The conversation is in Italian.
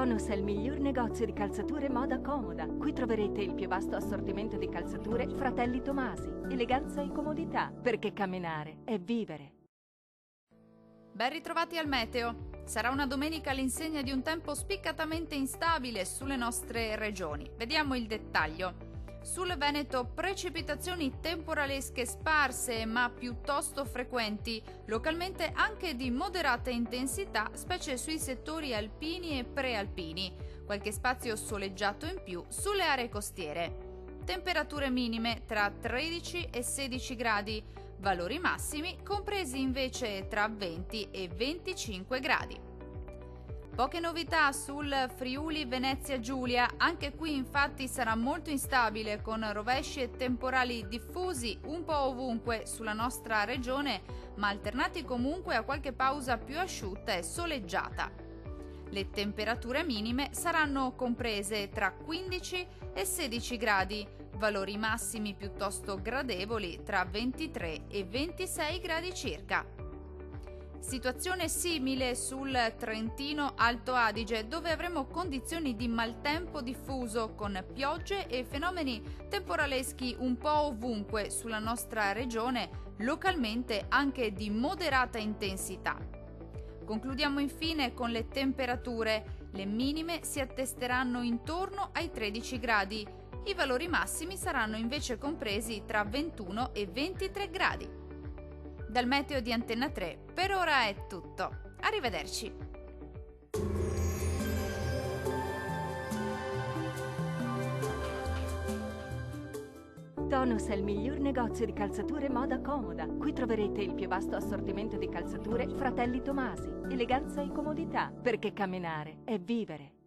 Tonus è il miglior negozio di calzature moda comoda. Qui troverete il più vasto assortimento di calzature Fratelli Tomasi. Eleganza e comodità, perché camminare è vivere. Ben ritrovati al meteo. Sarà una domenica all'insegna di un tempo spiccatamente instabile sulle nostre regioni. Vediamo il dettaglio. Sul Veneto precipitazioni temporalesche sparse ma piuttosto frequenti, localmente anche di moderata intensità, specie sui settori alpini e prealpini. Qualche spazio soleggiato in più sulle aree costiere. Temperature minime tra 13 e 16 gradi, valori massimi compresi invece tra 20 e 25 gradi. Poche novità sul Friuli Venezia Giulia, anche qui infatti sarà molto instabile con rovesci e temporali diffusi un po' ovunque sulla nostra regione, ma alternati comunque a qualche pausa più asciutta e soleggiata. Le temperature minime saranno comprese tra 15 e 16 gradi, valori massimi piuttosto gradevoli tra 23 e 26 gradi circa. Situazione simile sul Trentino Alto Adige, dove avremo condizioni di maltempo diffuso con piogge e fenomeni temporaleschi un po' ovunque sulla nostra regione, localmente anche di moderata intensità. Concludiamo infine con le temperature. Le minime si attesteranno intorno ai 13 gradi. I valori massimi saranno invece compresi tra 21 e 23 gradi. Dal meteo di Antenna 3 per ora è tutto. Arrivederci. Tonus è il miglior negozio di calzature moda comoda. Qui troverete il più vasto assortimento di calzature Fratelli Tomasi. Eleganza e comodità, perché camminare è vivere.